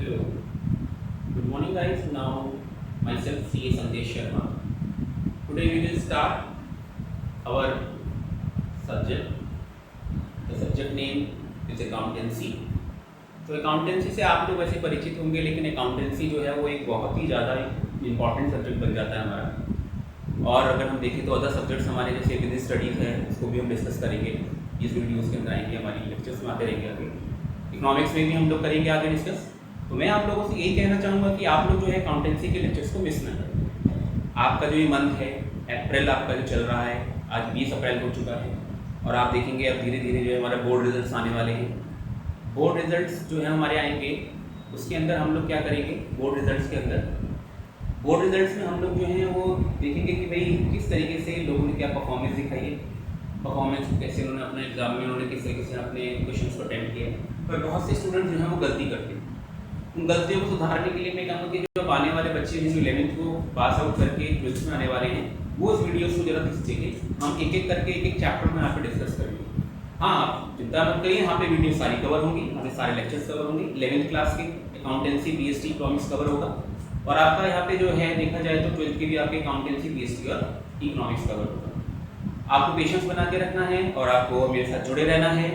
Hello. Good morning, guys. Now, myself C.A. Sandesh Sharma. Today we will start our subject. The subject name is accountancy. तो accountancy से आप लोग वैसे परिचित होंगे, लेकिन अकाउंटेंसी जो है वो एक बहुत ही ज़्यादा इम्पॉर्टेंट सब्जेक्ट बन जाता है हमारा। और अगर हम देखें तो अदर सब्जेक्ट्स हमारे जैसे बिजनेस स्टडीज़ है, उसको भी हम डिस्कस करेंगे। इस वीडियोज़ के अंदर आएंगे, हमारी लेक्चर्स में आते रहेंगे आगे। इकोनॉमिक्स में भी हम लोग करेंगे आगे डिस्कस। तो मैं आप लोगों से यही कहना चाहूँगा कि आप लोग जो है अकाउंटेंसी के लेक्चर्स को मिस ना करें। आपका जो ये मंथ है, अप्रैल आपका जो चल रहा है, आज 20 अप्रैल हो चुका है, और आप देखेंगे अब धीरे धीरे जो है हमारे बोर्ड रिजल्ट्स आने वाले हैं। बोर्ड रिजल्ट्स जो है हमारे आएंगे, उसके अंदर हम लोग क्या करेंगे, बोर्ड रिजल्ट्स में हम लोग जो हैं वो देखेंगे कि भाई किस तरीके से लोगों ने क्या परफॉर्मेंस दिखाई है, परफॉर्मेंस कैसे उन्होंने अपने एग्जाम में उन्होंने किस तरीके से अपने क्वेश्चंस को अटेम्प्ट किया। पर बहुत से स्टूडेंट्स जो हैं वो गलती करते हैं। उन गलतियों को सुधारने के लिए मैं कहूँगा कि जो आने वाले बच्चे हैं जो 11th को पास आउट करके 12th में आने वाले हैं, वो इस वीडियो को जरा सीखें। हम एक एक करके एक एक चैप्टर में यहाँ पे डिस्कस करेंगे। हाँ, आप चिंता मत करिए, यहाँ पे वीडियो सारी कवर होंगी, हमें सारे लेक्चर्स कवर होंगे। 11th क्लास के अकाउंटेंसी बीएसटी इकोनॉमिक्स कवर होगा, और आपका यहाँ पे जो है देखा जाए तो 12th के भी आपके अकाउंटेंसी बीएसटी और इकोनॉमिक्स कवर होगा। आपको पेशेंस बना के रखना है और आपको मेरे साथ जुड़े रहना है।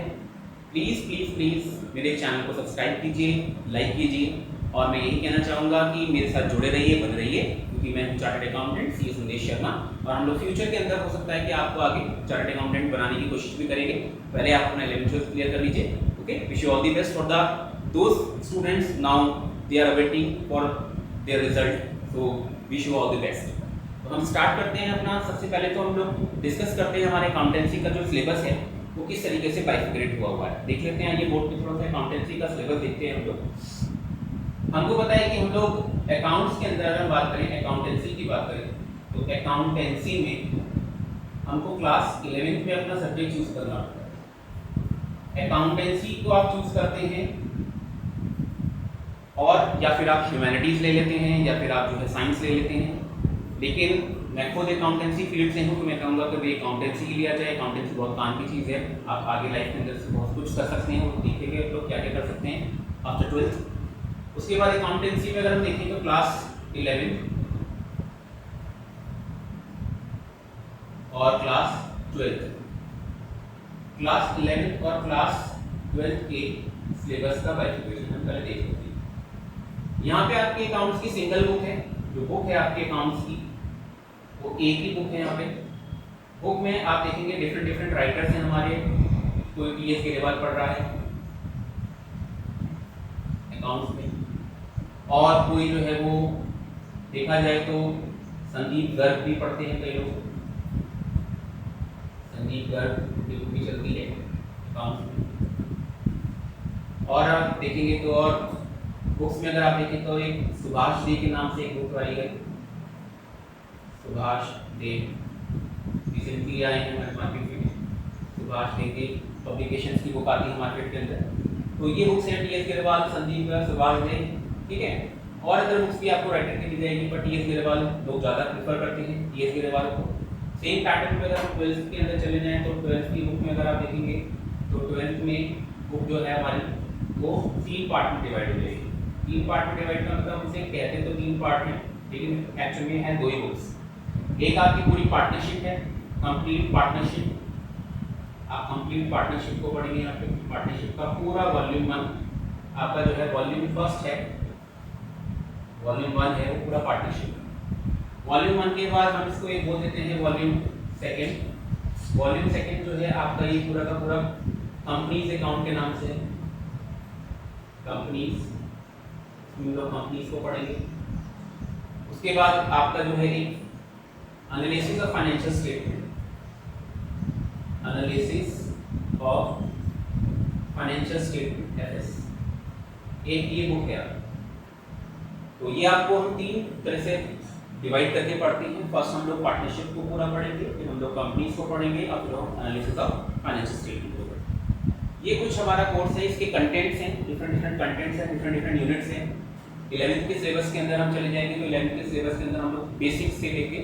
प्लीज़ प्लीज़ प्लीज़ मेरे चैनल को सब्सक्राइब कीजिए, लाइक कीजिए, और मैं यही कहना चाहूँगा कि मेरे साथ जुड़े रहिए, बने रहिए, क्योंकि मैं हूँ चार्टर्ड अकाउंटेंट सी संदेश शर्मा, और हम लोग फ्यूचर के अंदर हो सकता है कि आपको आगे चार्टर्ड अकाउंटेंट बनाने की कोशिश भी करेंगे। पहले आप अपना 11th क्लियर कर लीजिए। Okay, wish you all the best for the those students now they are waiting for their result, so wish you all the best. तो हम स्टार्ट करते हैं अपना। सबसे पहले तो हम लोग डिस्कस करते हैं हमारे अकाउंटेंसी का जो सिलेबस है वो किस तरीके से बाइफिकेट हुआ है। देख लेते हैं, ये बोर्ड पे थोड़ा सा अकाउंटेंसी का सिलेबस देखते हैं हम लोग। हमको पता है कि हम लोग अकाउंट्स के अंदर अगर बात करें, अकाउंटेंसी की बात करें, तो अकाउंटेंसी में हमको क्लास 11th में अपना सब्जेक्ट चूज करना होता है। अकाउंटेंसी को आप चूज करते हैं, और या फिर आप ह्यूमैनिटीज ले लेते हैं, या फिर आप जो है साइंस ले लेते हैं। लेकिन मैं खुद अकाउंटेंसी फील्ड से हूँ, तो मैं कहूँगा कि भाई अकाउंटेंसी ही लिया जाए। अकाउंटेंसी बहुत काम की चीज़ है, आप आगे लाइफ के अंदर से बहुत कुछ कर सकते हैं। वो देखेंगे लोग क्या क्या कर सकते हैं आफ्टर 12th। उसके बाद अकाउंटेंसी में अगर हम देखें तो क्लास 11 और क्लास 12, क्लास 11 और क्लास 12 के सिलेबस का बाइफिकेशन हम पहले देख लेते हैं। यहाँ पे आपके अकाउंट्स की सिंगल बुक है, जो बुक है आपके अकाउंट्स की वो एक ही बुक है। यहाँ पे बुक में आप देखेंगे डिफरेंट डिफरेंट राइटर्स हैं हमारे। कोई टीएस ग्रेवाल पढ़ रहा है अकाउंट्स में, और कोई जो है वो देखा जाए तो संदीप गर्ग भी पढ़ते हैं कई लोग। संदीप गर्ग की बुक भी चलती है अकाउंट्स में। और आप देखेंगे तो और बुक्स में अगर आप देखें तो एक सुभाष दे के नाम से एक बुक आई है, सुभाष दे, रिसेंटली आए हैं हमारे मार्केट में। सुभाष दे के पब्लिकेशंस की बुक आती है मार्केट के अंदर। तो ये बुक्स हैं टीएस ग्रेवाल, संदीप गर्ग, सुभाष दे, ठीक है। और अदर बुक्स भी आपको राइटर की दी जाएगी, पर टीएस ग्रेवाल लोग ज़्यादा प्रेफर करते हैं, टीएस ग्रेवाल को। सेम पैटर्न में अगर हम 12th के अंदर चले जाएँ तो 12th की बुक में अगर आप देखेंगे तो 12th में बुक जो है हमारी वो 3 पार्ट में डिवाइड हो जाएगी। 3 पार्ट में डिवाइड का मतलब उसे कहते तो 3 पार्ट में, लेकिन एक्चुअल में है 2 ही बुक्स। एक आपकी पूरी पार्टनरशिप है, कंप्लीट पार्टनरशिप। आप कंप्लीट पार्टनरशिप को पढ़ेंगे। यहाँ पे पार्टनरशिप का पूरा वॉल्यूम 1 आपका जो है, वॉल्यूम फर्स्ट है, वॉल्यूम 1 है वो पूरा पार्टनरशिप। वॉल्यूम 1 के बाद हम इसको एक बोल देते हैं वॉल्यूम सेकेंड। वॉल्यूम सेकेंड जो है आपका ये पूरा का पूरा कंपनीज अकाउंट के नाम से, कंपनीज, हम लोग कंपनीज को पढ़ेंगे। उसके बाद आपका जो है एक analysis of financial statement, analysis of financial statement FS, एक ये बुक है। तो ये आपको हम 3 तरह से डिवाइड करके पढ़ते हैं। फर्स्ट हम लोग पार्टनरशिप को पूरा पढ़ेंगे, फिर हम लोग कंपनीज को पढ़ेंगे, और फिर हम एनालिसिस ऑफ फाइनेंशियल स्टेटमेंट को पढ़ेंगे। ये कुछ हमारा कोर्स है, इसके कंटेंट्स हैं, डिफरेंट डिफरेंट कंटेंट्स हैं, डिफरेंट डिफरेंट यूनिट्स हैं। 11th के सिलेबस के अंदर हम चले जाएंगे, तो 11th के सिलेबस के अंदर हम लोग बेसिक्स से लेके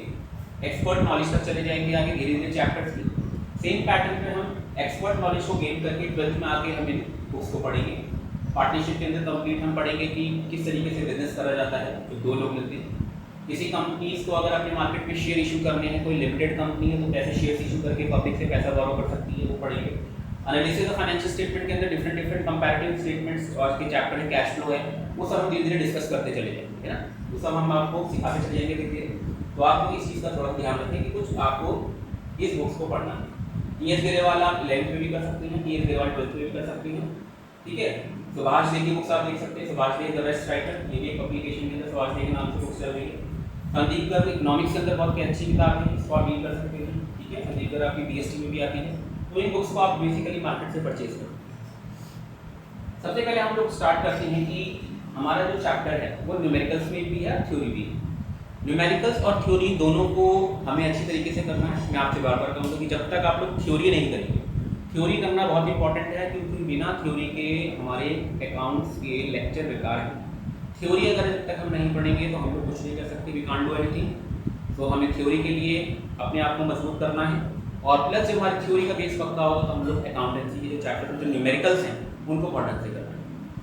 एक्सपर्ट नॉलेज तक चले जाएंगे आगे धीरे धीरे चैप्टर्स की। सेम पैटर्न में हम एक्सपर्ट नॉलेज को गेन करके 12th में आके हम इन बुक्स को पढ़ेंगे। पार्टनरशिप के अंदर कंप्लीट हम पढ़ेंगे कि किस तरीके से बिजनेस करा जाता है, जो दो लोग मिलते हैं। किसी कंपनीज को अगर अपने मार्केट में शेयर इशू करने हैं, कोई लिमिटेड कंपनी है तो कैसे शेयर इशू करके पब्लिक से पैसा बोरो कर सकती है, वो पढ़ेंगे। एनालिसिस ऑफ फाइनेंशियल स्टेटमेंट के अंदर डिफरेंट कंपैरेटिव स्टेटमेंट्स और इसके चैप्टर में कैश फ्लो है, वो सब हम धीरे धीरे डिस्कस करते चले जाएंगे, है ना। वो सब हम आपको सिखाते चले जाएंगे धीरे धीरे। तो आपको इस चीज़ का थोड़ा ध्यान रखें कि कुछ आपको इस बुक्स को पढ़ना है। टी.एस. ग्रेवाल आप 11th में भी कर सकते हैं, टी.एस. ग्रेवाल 12th में भी कर सकते हैं, ठीक है। सुभाष डे की बुक्स आप देख सकते हैं, Subhash day the best writer, ये भी एक पब्लिकेशन के अंदर सुभाष डे के नाम से बुक्स चल रही है। संदीप गर्ग इकोनॉमिक्स के अंदर बहुत अच्छी किताब है, इसको आप रीड कर सकते हैं, ठीक है। संदीप गर्ग आपकी बीएसटी में भी आती है, तो इन बुक्स को आप बेसिकली मार्केट से परचेज करें। सबसे पहले हम लोग स्टार्ट करते हैं कि हमारा जो चैप्टर है वो न्यूमेरिकल्स में भी है, थ्योरी भी है। न्यूमेरिकल्स और थ्योरी दोनों को हमें अच्छी तरीके से करना है। मैं आपसे बार बार कहूँगा कि जब तक आप लोग थ्योरी नहीं करेंगे, थ्योरी करना बहुत इंपॉर्टेंट है, क्योंकि बिना थ्योरी के हमारे अकाउंट्स के लेक्चर बेकार हैं। थ्योरी अगर जब तक हम नहीं पढ़ेंगे तो हम लोग कुछ नहीं कर सकते, वी कांट डू एनीथिंग। तो हमें थ्योरी के लिए अपने आप को मजबूत करना है, और प्लस जब हमारी थ्योरी का बेस पक्का होगा तो हम लोग अकाउंटेंसी के जो चैप्टर जो न्यूमेरिकल्स हैं उनको पढ़ना से करना है।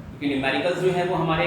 क्योंकि न्यूमेरिकल्स जो है वो हमारे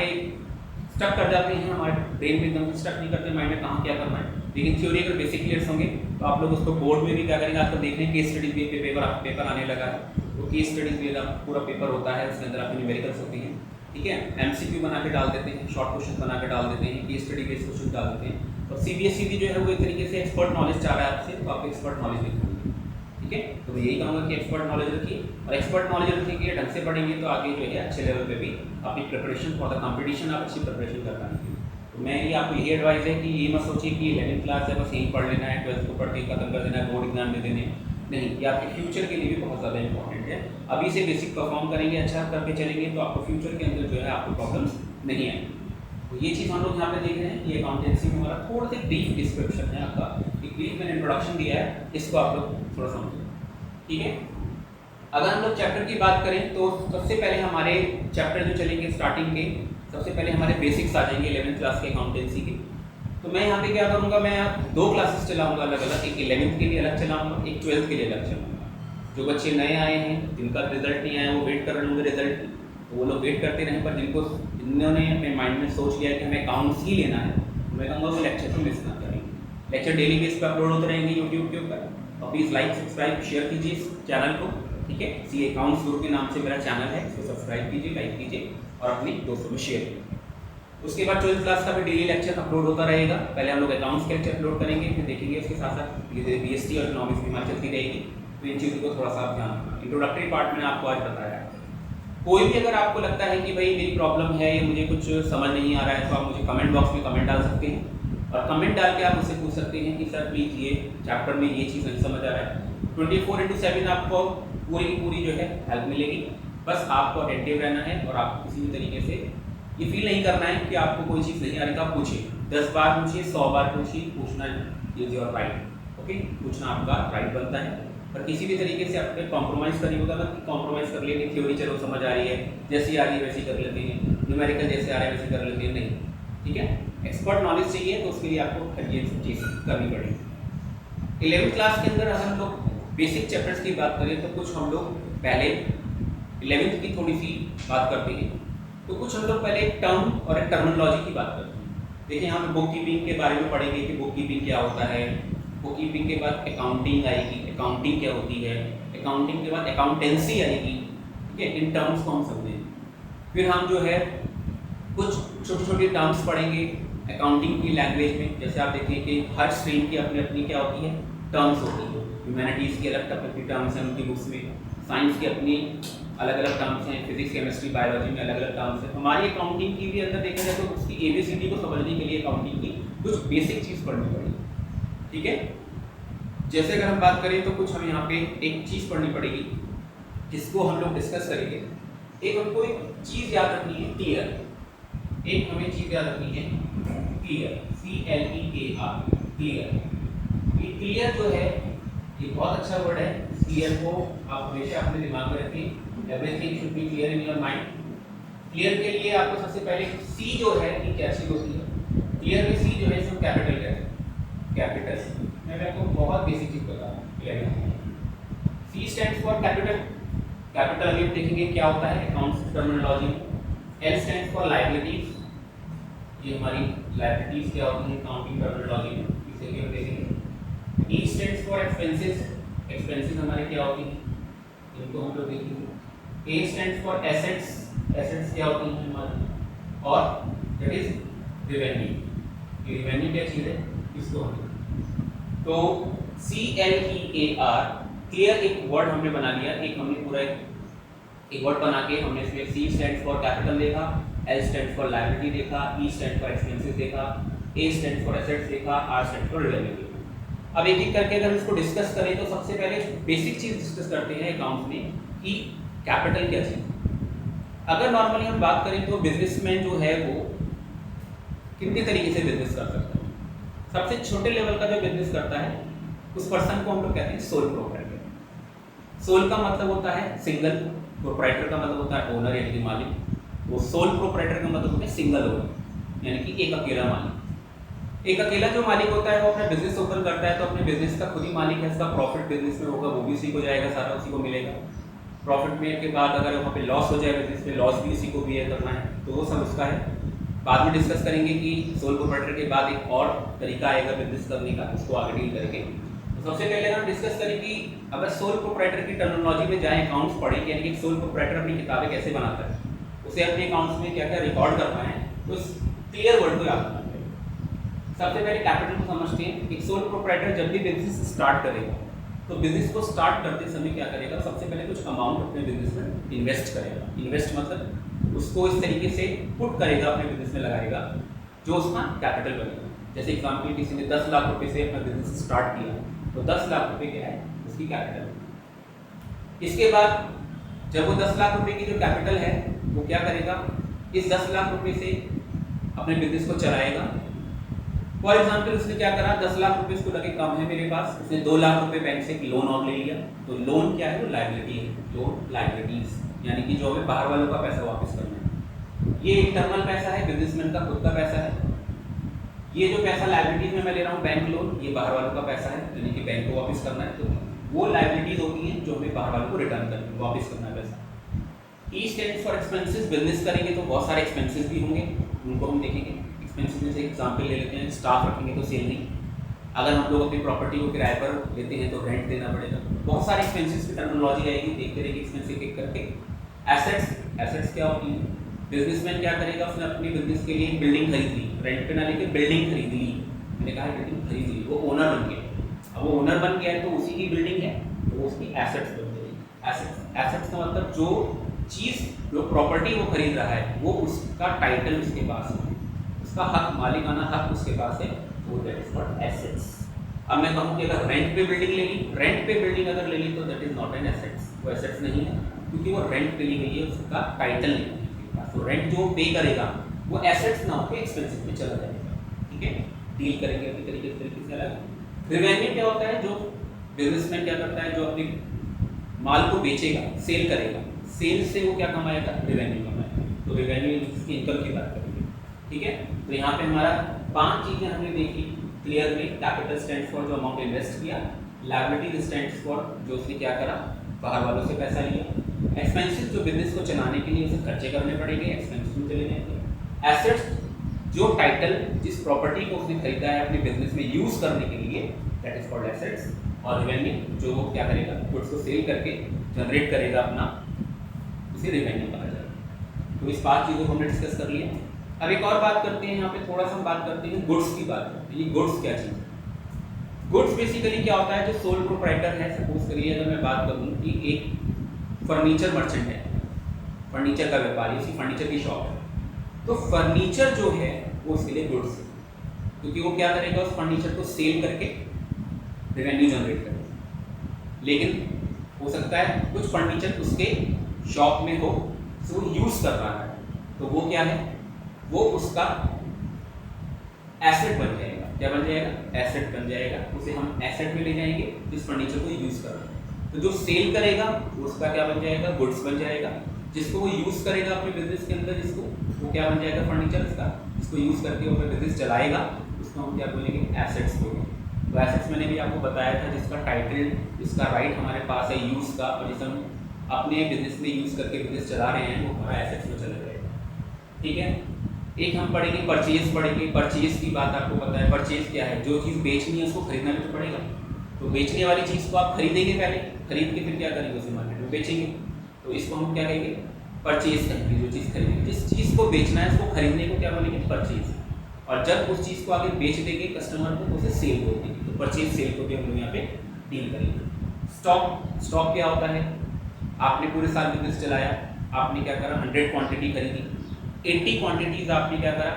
स्टक कर जाते हैं, हमारे ब्रेन में एकदम स्टक नहीं करते माइंड में कहाँ क्या करना है। लेकिन थ्योरी अगर बेसिक क्लियर होंगे तो आप लोग उसको बोर्ड में भी क्या करेंगे, आजकल देख रहे हैं केस स्टडीज भी पेपर आने लगा है, तो केस स्टडीज भी पूरा पेपर होता है, उसके अंदर आपकी न्यूमेरिकल्स होती हैं, ठीक है। एमसीक्यू बना के डाल देते हैं, शॉर्ट क्वेश्चन बना के डाल देते हैं, केस स्टडी बेस्ड क्वेश्चन डाल देते हैं। और सीबीएसई भी जो है वो एक तरीके से एक्सपर्ट नॉलेज चाह रहा है आपसे, तो आप एक्सपर्ट नॉलेज लिखेंगे, ठीक है। तो मैं यही कहूँगा कि एक्सपर्ट नॉलेज रखिए, और एक्सपर्ट नॉलेज रखेंगे, ढंग से पढ़ेंगे तो आगे जो है अच्छे लेवल पे भी अपनी प्रिपरेशन फॉर द कंपटीशन आप अच्छी प्रिपरेशन कर पाएंगे। तो मैं ये आपको यही एडवाइस है कि ये मत सोचिए कि 11th क्लास है बस यहीं पढ़ लेना है, 12th को पढ़ के खत्म कर देना है, बोर्ड एग्जाम दे देने, नहीं। ये आपके फ्यूचर के लिए भी बहुत ज़्यादा इंपॉर्टेंट है। अभी से बेसिक परफॉर्म करेंगे, अच्छा करके चलेंगे तो आपको फ्यूचर के अंदर जो है आपको प्रॉब्लम्स नहीं आएंगी। तो ये चीज़ हम लोग यहाँ पे देख रहे हैं कि अकाउंटेंसी में हमारा थोड़ा सा ब्रीफ डिस्क्रिप्शन है आपका, एक ब्रीफ मैंने इंट्रोडक्शन दिया है, इसको आप लोग थोड़ा समझें, ठीक है। अगर हम लोग चैप्टर की बात करें तो सबसे पहले हमारे चैप्टर जो चलेंगे स्टार्टिंग के, सबसे पहले हमारे बेसिक्स आ जाएंगे 11th क्लास के अकाउंटेंसी के। तो मैं यहाँ पे क्या करूँगा, मैं दो क्लासेस चलाऊँगा अलग अलग, एक 11th के लिए अलग चलाऊँगा, एक 12th के लिए अलग चलाऊँगा। जो बच्चे नए आए हैं, जिनका रिजल्ट नहीं आया, वो वेट कर रहे होंगे रिजल्ट, तो वो लोग वेट करते रहें, पर जिन्होंने अपने माइंड में सोच लिया कि हमें अकाउंट्स ही लेना है, तो मैं कहूँगा वो लेक्चर को मिस ना करेंगे। लेक्चर डेली बेस पर अपलोड होते रहेंगे यूट्यूब के ऊपर, और प्लीज़ लाइक सब्सक्राइब शेयर कीजिए इस चैनल को, ठीक है। सी अकाउंट्स गुरु के नाम से मेरा चैनल है, इसको सब्सक्राइब कीजिए, लाइक कीजिए और अपने दोस्तों में शेयर कीजिए। उसके बाद 12th क्लास का भी डेली लेक्चर अपलोड होता रहेगा। पहले हम लोग अकाउंट्स के लेक्चर अपलोड करेंगे, फिर देखेंगे उसके साथ साथ बीएसटी और इकोनॉमिक्स भी हमारी चलती रहेगी, तो इन चीज़ों को थोड़ा सा ध्यान रखना। इंट्रोडक्टरी पार्ट मैंने आपको आज बताया। कोई भी अगर आपको लगता है कि भाई मेरी प्रॉब्लम है, ये मुझे कुछ समझ नहीं आ रहा है, तो आप मुझे कमेंट बॉक्स में कमेंट डाल सकते हैं, और कमेंट डाल के आप मुझसे पूछ सकते हैं कि सर प्लीज़ ये चैप्टर में ये चीज़ नहीं समझ आ रहा है। 24/7 आपको पूरी की पूरी जो है हेल्प मिलेगी। बस आपको अटेंटिव रहना है, और आपको किसी भी तरीके से ये फील नहीं करना है कि आपको कोई चीज़ नहीं आ रही, तो आप पूछिए, 10 बार पूछिए, 100 बार पूछिए, पूछना इज योर राइट, ओके। पूछना आपका राइट बनता है, पर किसी भी तरीके से आपको कॉम्प्रोमाइज़ करनी होगा ना, कि कॉम्प्रोमाइज़ कर लेंगे, थ्योरी चलो समझ आ रही है, जैसी आ रही है वैसी कर लेते हैं, न्यूमेरिकल जैसे आ रहे हैं वैसे कर लेते हैं, नहीं, ठीक है। एक्सपर्ट नॉलेज चाहिए तो उसके लिए आपको ये चीज़ करनी पड़ेगी। 11th क्लास के अंदर अगर हम लोग बेसिक चैप्टर्स की बात करें तो कुछ हम लोग पहले 11th की थोड़ी सी बात करते हैं, तो कुछ हम लोग पहले एक टर्म और एक टर्मिनोलॉजी की बात करते हैं। देखिए यहाँ पे बुक कीपिंग के बारे में पढ़ेंगे कि बुक कीपिंग क्या होता है, बुक कीपिंग के बाद अकाउंटिंग आएगी, अकाउंटिंग क्या होती है, अकाउंटिंग के बाद अकाउंटेंसी आएगी, ठीक है। इन टर्म्स को हम समझेंगे। फिर हम जो है कुछ छोटी छोटी टर्म्स पढ़ेंगे अकाउंटिंग की लैंग्वेज में। जैसे आप देखें कि हर स्ट्रीम की अपनी अपनी क्या होती है, टर्म्स होती है। ह्यूमैनिटीज़ की अलग अपनी टर्म्स हैं उनकी बुक्स में, साइंस की अपनी अलग अलग टर्म्स हैं, फिजिक्स केमिस्ट्री बायोलॉजी में अलग अलग टर्म्स हैं। हमारी अकाउंटिंग की भी अंदर देखा जाए तो उसकी ABCD को समझने के लिए अकाउंटिंग की कुछ बेसिक चीज़ पढ़नी पड़ेगी, ठीक है। जैसे अगर हम बात करें तो कुछ हमें यहाँ पे एक चीज़ पढ़नी पड़ेगी जिसको हम लोग डिस्कस करेंगे। एक हमको एक चीज़ याद रखनी है, क्लियर। एक हमें चीज़ याद रखनी है क्लियर, CLEAR, क्लियर। ये क्लियर जो है ये बहुत अच्छा वर्ड है। क्लियर को आप हमेशा अपने दिमाग में रखें, everything should be clear in your mind. Clear के लिए आपको सबसे पहले सी जो है ये क्या चीज़ होती है, क्लियर में सी जो है इसको कैपिटल कहते हैं, कैपिटल। मैं आपको बहुत बेसिक चीज़ बता रहा हूँ, क्लियर में C stands for capital. Capital again देखेंगे क्या होता है अकाउंट्स टर्मिनोलॉजी में। L स्टैंड्स फॉर लायबिलिटीज, ये हमारी लायबिलिटीज क्या होती है अकाउंटिंग टर्मिनोलॉजी में, इसे भी हम देखेंगे। E stands for expenses, expenses हमारे क्या होती हैं, इनको हम लोग देखेंगे। A stands for assets, assets क्या होती हैं हमारी, और दैट इज रेवेन्यू, ये रेवेन्यू क्या चीज़ है, इसको हम तो CLEAR क्लियर एक वर्ड हमने बना लिया, एक हमने पूरा एक वर्ड बना के हमने इसमें C स्टैंड्स फॉर कैपिटल देखा, L स्टैंड्स फॉर लायबिलिटी देखा, E स्टैंड्स फॉर एक्सपेंसेस देखा, A स्टैंड्स फॉर एसेट्स देखा, R स्टैंड्स फॉर रेवेन्यू देखा। अब एक एक करके अगर इसको डिस्कस करें तो सबसे पहले बेसिक चीज डिस्कस करते हैं अकाउंट्स में कि कैपिटल क्या चीज। अगर नॉर्मली हम बात करें तो बिजनेसमैन जो है वो कितने तरीके से बिजनेस कर सकता है। सबसे छोटे लेवल का जो बिजनेस करता है उस पर्सन को हम लोग कहते हैं सोल प्रोप्राइटर। सोल का मतलब होता है सिंगल, प्रोप्राइटर का मतलब होता है ओनर यानी कि मालिक, वो सोल प्रोप्राइटर का मतलब होता है सिंगल ओनर यानी कि एक अकेला मालिक। एक अकेला जो मालिक होता है वो अपना बिजनेस ओपन करता है तो अपने बिजनेस का खुद ही मालिक है, इसका प्रॉफिट बिजनेस में होगा वो भी उसी को जाएगा, सारा उसी को मिलेगा। प्रॉफिट में के बाद अगर वहाँ पे लॉस हो जाए बिजनेस में, लॉस भी इसी को भी करना है, तो वो सब उसका है। बाद में डिस्कस करेंगे कि सोल प्रोप्राइटर के बाद एक और तरीका आएगा बिजनेस करने का, उसको आगे डील करेंगे। तो सबसे पहले हम डिस्कस करें कि अगर सोल प्रोप्राइटर की टर्मिनोलॉजी में जाएं, अकाउंट्स पढ़ें यानी कि सोल प्रोप्राइटर अपनी किताबें कैसे बनाता है, उसे अपने अकाउंट्स में क्या क्या रिकॉर्ड करना है, तो उस क्लियर वर्ड को याद रखना है। सबसे पहले कैपिटल को समझते हैं। एक सोल प्रोप्राइटर जब भी बिजनेस स्टार्ट करेगा तो बिजनेस को स्टार्ट करते समय क्या करेगा, सबसे पहले कुछ अमाउंट अपने बिजनेस में इन्वेस्ट करेगा। इन्वेस्ट मतलब उसको इस तरीके से पुट करेगा, अपने बिजनेस में लगाएगा जो उसका कैपिटल बनेगा। जैसे एग्जाम्पल किसी ने 10 लाख रुपए से अपना बिजनेस स्टार्ट किया तो 10 लाख रुपए क्या है उसकी कैपिटल। इसके बाद जब वो 10 लाख रुपए की जो कैपिटल है वो क्या करेगा, इस 10 लाख रुपए से अपने बिजनेस को चलाएगा। फॉर एग्जाम्पल उसने क्या करा, 10 लाख रुपए उसको लगे कम है मेरे पास, उसने 2 लाख रुपए बैंक से एक लोन और ले लिया। तो लोन क्या है, वो लायबिलिटी है, लोन लायबिलिटीज यानी कि जो हमें बाहर वालों का पैसा वापस करना है। ये इंटरनल पैसा है, बिजनेसमैन का खुद का पैसा है। ये जो पैसा लायबिलिटीज में मैं ले रहा हूँ बैंक लोन, ये बाहर वालों का पैसा है यानी कि बैंक को वापस करना है। तो वो लायबिलिटीज होती हैं जो हमें बाहर वालों को रिटर्न करनी है, वापस करना है पैसा। ई स्टैंड्स फॉर एक्सपेंसेस, बिजनेस करेंगे तो बहुत सारे एक्सपेंसेस भी होंगे, उनको हम देखेंगे। एक्सपेंसेस में से एग्जाम्पल ले लेते हैं, स्टाफ रखेंगे तो सैलरी, अगर हम लोग अपनी प्रॉपर्टी को किराए पर लेते हैं तो रेंट देना पड़ेगा। बहुत सारे एक्सपेंसेस की टर्मिनोलॉजी आएगी, देखते रहेंगे एक्सपेंस एक करके। एसेट्स, एसेट्स क्या होती है, बिजनेसमैन क्या करेगा, उसने अपनी बिजनेस के लिए बिल्डिंग खरीद ली, रेंट पे ना लेके बिल्डिंग खरीद ली। मैंने कहा बिल्डिंग खरीद ली, वो ओनर बन गया। अब वो ओनर बन गया है तो उसी की बिल्डिंग है तो वो उसकी एसेट्स बन गई। एसेट्स, एसेट्स का मतलब जो चीज़, जो प्रॉपर्टी वो खरीद रहा है वो उसका टाइटल उसके पास है, उसका हक, मालिकाना हक उसके पास है, वो दैट इज कॉल्ड एसेट्स। अब मैं कहूँ कि अगर रेंट पे बिल्डिंग ले ली, रेंट पे बिल्डिंग अगर ले ली तो that is not an assets, वो एसेट्स नहीं है क्योंकि वो रेंट पे ली गई है, उसका टाइटल नहीं है उसके पास। तो रेंट जो पे करेगा वो एसेट्स ना होकर एक्सपेंसिव में चला जाएगा। ठीक है, डील करेंगे अपनी तरीके से अलग। रेवेन्यू क्या होता है, जो बिजनेसमैन क्या करता है, जो अपनी माल को बेचेगा, सेल करेगा, सेल से वो क्या कमाएगा, रेवेन्यू कमाएगा। तो रेवेन्यू इसकी इनकम की बात करेंगे। ठीक है, तो यहाँ पे हमारा 5 चीज़ें हमने देखी क्लियर में। कैपिटल स्टैंड्स फॉर जो अमाउंट इन्वेस्ट किया, लायबिलिटी स्टैंड्स फॉर जो उसने क्या करा, बाहर वालों से पैसा लिया। एक्सपेंसेस जो बिजनेस को चलाने के लिए उसे खर्चे करने पड़ेंगे, एक्सपेंसेस में चले जाएंगे। एसेट्स जो टाइटल, जिस प्रॉपर्टी को उसने खरीदा है अपने बिजनेस में यूज करने के लिए, दैट इज कॉल्ड एसेट्स। और रेवेन्यू जो वो क्या करेगा, गुड्स को सेल करके जनरेट करेगा अपना, उसे रेवेन्यू कहा जाएगा। तो इस 5 चीज़ों को हमने डिस्कस कर लिया। अब एक और बात करते हैं, यहाँ पे थोड़ा सा हम बात करते हैं गुड्स की बात करते हैं। ये गुड्स क्या चीज़ है, गुड्स बेसिकली क्या होता है, जो सोल प्रोप्राइटर है, सपोज करिए अगर मैं बात करूँ कि एक फर्नीचर मर्चेंट है, फर्नीचर का व्यापारी, उसकी फर्नीचर की शॉप है, तो फर्नीचर जो है वो उसके लिए गुड्स है, क्योंकि वो क्या करेगा, उस फर्नीचर को सेल करके रेवेन्यू जनरेट करेगा। लेकिन हो सकता है कुछ फर्नीचर उसके शॉप में हो, तो वो यूज़ कर रहा है, तो वो क्या है, वो उसका एसेट बन जाएगा। क्या बन जाएगा, एसेट बन जाएगा। उसे हम एसेट में ले जाएंगे जिस फर्नीचर को यूज़ कर रहे हैं। तो जो सेल करेगा उसका क्या बन जाएगा, गुड्स बन जाएगा। जिसको वो यूज़ करेगा अपने बिजनेस के अंदर, जिसको वो क्या बन जाएगा, फर्नीचर उसका, जिसको यूज़ करके वो अपना बिजनेस चलाएगा, उसको हम क्या बोलेंगे, एसेट्स बोलेंगे। तो एसेट्स मैंने भी आपको बताया था, जिसका टाइटल, जिसका राइट हमारे पास है यूज़ का, और जिसे हम अपने बिजनेस में यूज़ करके बिजनेस चला रहे हैं, वो हमारा एसेट्स में चला जाएगा। ठीक है। एक हम पढ़ेंगे परचेज पढ़ेंगे। परचेज की बात आपको पता है, परचेज क्या है, जो चीज़ बेचनी है उसको खरीदना भी तो पड़ेगा। तो बेचने वाली चीज़ को आप खरीदेंगे पहले, खरीद के फिर क्या करेंगे, उसे मार्केट में बेचेंगे। तो इसको हम क्या कहेंगे, परचेज करेंगे। जो चीज़ खरीदेंगे, जिस चीज़ को बेचना है उसको खरीदने को क्या बोलेंगे, परचेज। और जब उस चीज़ को आगे बेच देंगे कस्टमर को, उसे सेल बोल देंगे। तो परचेज सेल को भी हम लोग यहाँ पे डील करेंगे। स्टॉक, स्टॉक क्या होता है, आपने पूरे साल बिजनेस चलाया, आपने क्या करा, 100 क्वांटिटी खरीदी, 80 क्वांटिटीज आपने क्या करा,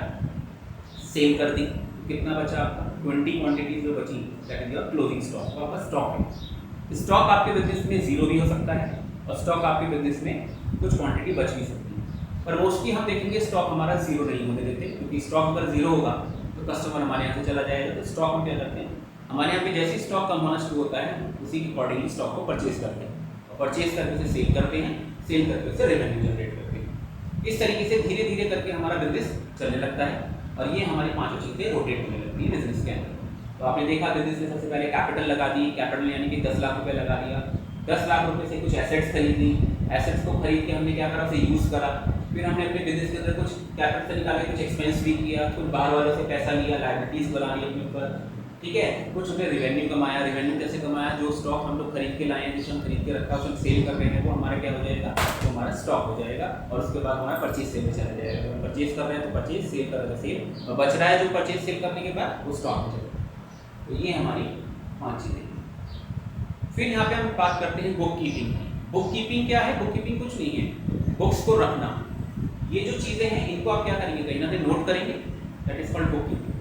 सेल कर दी। कितना बचा आपका, 20 क्वांटिटीज जो बची, that is your closing stock. तो आपका स्टॉक है। स्टॉक आपके बिजनेस में जीरो भी हो सकता है और स्टॉक आपके बिजनेस में कुछ क्वांटिटी बच भी सकती है, पर मोस्टली हम देखेंगे स्टॉक हमारा जीरो नहीं होने देते, क्योंकि स्टॉक अगर जीरो होगा तो कस्टमर हमारे यहाँ से चला जाएगा। तो स्टॉक हम क्या करते हैं, हमारे यहाँ पे जैसे स्टॉक कम होना शुरू होता है उसी के अकॉर्डिंगली स्टॉक को परचेज करते हैं और परचेज करके उसे सेल करते हैं, सेल करके उसे रेवेन्यू जनरेट करते हैं। इस तरीके से धीरे धीरे करके हमारा बिजनेस चलने लगता है और ये हमारी पांचों चीज़ें रोटेट होने लगती है बिजनेस के अंदर। तो आपने देखा बिजनेस में सबसे पहले कैपिटल लगा दी, कैपिटल यानी कि 10 लाख रुपए लगा दिया। 10 लाख रुपए से कुछ एसेट्स खरीद ली, एसेट्स को खरीद के हमने क्या करा, उसे यूज़ करा। फिर हमने अपने बिजनेस के अंदर कुछ कैपिटल से निकाल के कुछ एक्सपेंस भी किया, कुछ बाहर वालों से पैसा लिया, लायबिलिटीज बना ली अपने ऊपर, ठीक है। कुछ हमने रेवेन्यू कमाया। रेवेन्यू कैसे कमाया, जो स्टॉक हम लोग खरीद के लाए हैं, जिसे हम खरीद के रखा, उसे सेल कर रहे हैं, वो हमारा क्या हो जाएगा, वो हमारा स्टॉक हो जाएगा। और उसके बाद हमारा परचेज सेल में चला जाएगा। तो हम परचेज कर रहे हैं तो परचेज, सेल कर रहे हैं सेल, और बच रहा है जो परचेज सेल करने के बाद वो स्टॉक में चलेगा। तो ये हमारी 5 चीज़ें। फिर यहाँ पे हम बात करते हैं बुक कीपिंग। बुक कीपिंग क्या है, बुक कीपिंग कुछ नहीं है, बुक्स को रखना। ये जो चीज़ें हैं इनको आप क्या करेंगे, कहीं ना कहीं नोट करेंगे, that is called book keeping.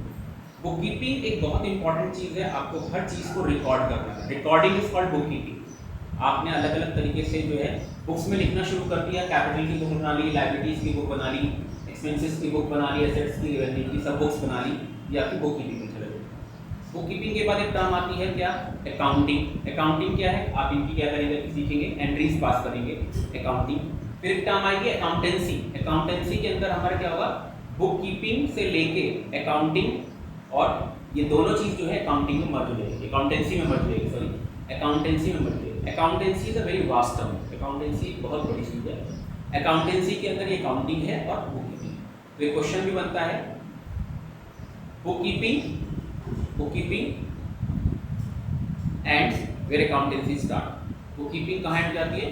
Book keeping एक बहुत इंपॉर्टेंट चीज़ है, आपको हर चीज़ को रिकॉर्ड करना है। Recording is called book keeping. आपने अलग अलग तरीके से जो है बुक्स में लिखना शुरू कर दिया, कैपिटल की बुक बना ली, लायबिलिटीज की बुक बना ली, एक्सपेंसेस की बुक बना ली, एसेट्स की, रेवेन्यू की, सब बुक्स बना ली, ये आपकी बुक कीपिंग में चले जाए। बुक कीपिंग के बाद एक टर्म आती है क्या, अकाउंटिंग। अकाउंटिंग क्या है, आप इनकी क्या करेंगे, सीखेंगे, एंट्रीज पास करेंगे, अकाउंटिंग। फिर एक टर्म आएगी अकाउंटेंसी। अकाउंटेंसी के अंदर हमारा क्या होगा, बुक कीपिंग से लेके अकाउंटिंग, और ये दोनों चीज जो है अकाउंटिंग में मर्ज हो जाएगी, अकाउंटेंसी में मर्ज हो जाएगी, सॉरी अकाउंटेंसी में मर्ज हो जाएगी। Accountancy is a very vast term, accountancy बहुत बड़ी चीज है। अकाउंटेंसी के अंदर ये अकाउंटिंग है और बुक कीपिंग। तो ये क्वेश्चन भी बनता है, book keeping and where accountancy start. Book keeping कहाँ एंड जाती है,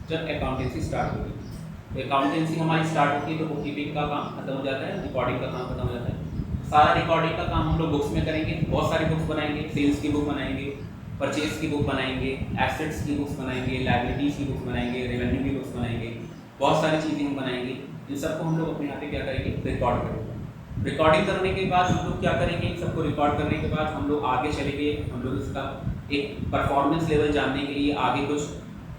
जब अकाउंटेंसी स्टार्ट होगी। तो अकाउंटेंसी हमारी स्टार्ट होती है तो बुक कीपिंग का काम खत्म हो जाता है, रिकॉर्डिंग का काम खत्म हो जाता है। सारा रिकॉर्डिंग का काम हम लोग बुक्स में करेंगे, बहुत सारी बुक्स बनाएंगे, सेल्स की बुक बनाएंगे, परचेज की बुक बनाएंगे, एसेट्स की बुक्स बनाएंगे, लायबिलिटीज की बुक्स बनाएंगे, रेवेन्यू की बुक्स बनाएंगे, बहुत सारी चीज़ें हम बनाएंगे। इन सबको हम लोग अपने यहाँ पे क्या करेंगे, रिकॉर्ड करेंगे। रिकॉर्डिंग करने के बाद हम लोग क्या करेंगे, इन सबको रिकॉर्ड करने के बाद हम लोग आगे चलेंगे, हम लोग इसका एक परफॉर्मेंस लेवल जानने के लिए आगे कुछ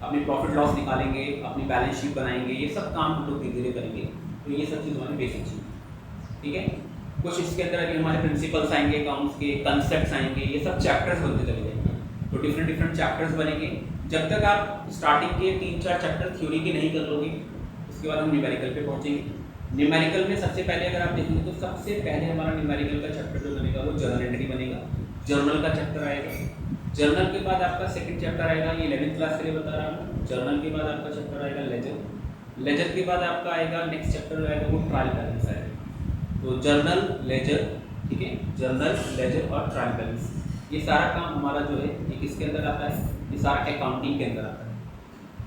अपनी प्रॉफिट लॉस निकालेंगे, अपनी बैलेंस शीट बनाएंगे, ये सब काम हम लोग धीरे धीरे करेंगे। तो ये सब चीज़ हमारी बेसिक चीज़, ठीक है। कुछ इसके अंदर अभी हमारे प्रिंसिपल्स आएंगे, अकाउंट्स के कंसेप्ट्स आएंगे, ये सब चैप्टर्स बनते चले जाएंगे। तो डिफरेंट डिफरेंट चैप्टर्स बनेंगे। जब तक आप स्टार्टिंग के 3-4 चैप्टर थ्योरी के नहीं कर लोगे, उसके बाद हम न्यूमेरिकल पे पहुंचेंगे। न्यूमेरिकल में सबसे पहले अगर आप देखेंगे तो सबसे पहले हमारा न्यूमेरिकल का चैप्टर जो बनेगा वो जर्नल एंट्री बनेगा, जर्नल का चैप्टर आएगा। जर्नल के बाद आपका सेकंड चैप्टर आएगा, ये 11th क्लास के लिए बता रहा हूँ। जर्नल के बाद आपका चैप्टर आएगा लेजर, लेजर के बाद आपका आएगा नेक्स्ट चैप्टर आएगा वो ट्रायल बैलेंस आएगा। तो जर्नल, लेजर, ठीक है, जर्नल, लेजर और ट्रायल बैलेंस, ये सारा काम हमारा जो है ये किसके अंदर आता है, ये सारा अकाउंटिंग के अंदर आता है।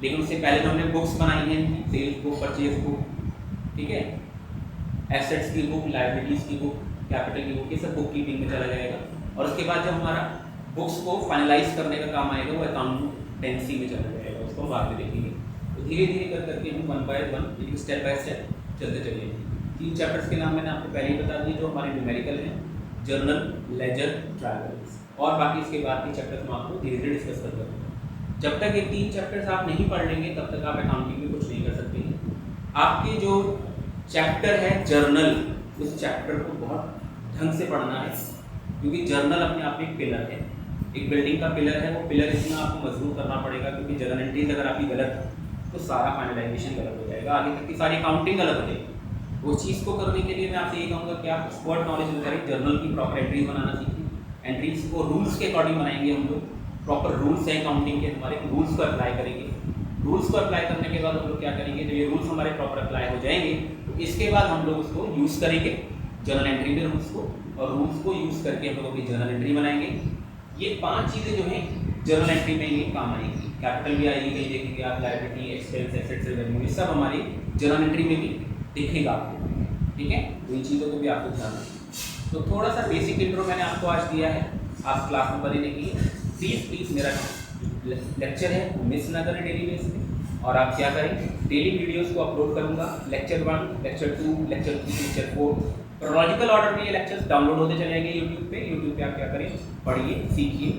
लेकिन उससे पहले तो हमने बुक्स बनाई हैं, सेल्स बुक, परचेज बुक, ठीक है, एसेट्स की बुक, लायबिलिटीज की बुक, कैपिटल की बुक, ये सब बुक कीपिंग में चला जाएगा। और उसके बाद जब हमारा बुक्स को फाइनलाइज करने का काम आएगा वो अकाउंटेंसी में चला जाएगा, उसको हम बाद में देखेंगे। तो धीरे धीरे कर करके हम 1 by 1 स्टेप बाय स्टेप चलते चलेंगे। 3 चैप्टर्स के नाम मैंने आपको पहले ही बता दिए जो हमारे न्यूमेरिकल हैं, जर्नल, लेजर, ट्रायल बैलेंस, और बाकी इसके बाद के चैप्टर्स मैं आपको धीरे धीरे डिस्कस करता हूँ। जब तक ये 3 चैप्टर्स आप नहीं पढ़ लेंगे तब तक आप अकाउंटिंग में कुछ नहीं कर सकते हैं। आपके जो चैप्टर है जर्नल, उस चैप्टर को बहुत ढंग से पढ़ना है, क्योंकि जर्नल अपने आप में एक पिलर है, एक बिल्डिंग का पिलर है। वो पिलर इसमें आपको मजबूत करना पड़ेगा, क्योंकि जर्नल एंट्रीज अगर आपकी गलत तो सारा फाइनलाइजेशन गलत हो जाएगा, आगे तक की सारी अकाउंटिंग गलत हो जाएगी। वो चीज़ को करने के लिए मैं आपसे ये कहूँगा कि आप एक्सपर्ट नॉलेज करें, जर्नल की प्रॉपर एंट्रीज बनाना सीखें। एंट्रीज को रूल्स के अकॉर्डिंग बनाएंगे हम लोग, प्रॉपर रूल्स हैं अकाउंटिंग के, हमारे रूल्स को अप्लाई करेंगे। रूल्स को अप्लाई करने के बाद हम लोग क्या करेंगे, जब ये रूल्स हमारे प्रॉपर अप्लाई हो जाएंगे तो इसके बाद हम लोग उसको यूज़ करेंगे जर्नल एंट्री में रूल्स को, और रूल्स को यूज़ करके हम लोग अपनी जर्नल एंट्री बनाएंगे। ये 5 चीज़ें जो हैं जर्नल एंट्री में ये काम आएगी। कैपिटल भी आएगी, कहीं देखेंगे आप लायबिलिटी, एक्सपेंस, एसेट्स, रेवेन्यू, ये सब हमारी जर्नल एंट्री में भी दिखेगा आपको, ठीक है। तो इन चीज़ों को भी आपको ध्यान रखना। तो थोड़ा सा बेसिक इंट्रो मैंने आपको आज दिया है, आप क्लास में बने रहिए। प्लीज़ मेरा लेक्चर है वो मिस ना करें डेली बेस पे, और आप क्या करें, डेली वीडियोस को अपलोड करूँगा। लेक्चर 1, लेक्चर 2, लेक्चर 3, लेक्चर 4 प्रोलॉजिकल ऑर्डर में ये लेक्चर्स डाउनलोड होते चले जाएंगे यूट्यूब पे आप क्या करें, पढ़िए, सीखिए,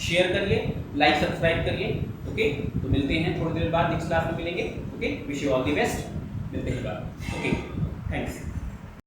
शेयर करिए, लाइक सब्सक्राइब करिए। ओके, तो मिलते हैं थोड़ी देर बाद, नेक्स्ट क्लास में मिलेंगे। Okay, wish you all the best, मिलते हैं बाद। Okay, thanks.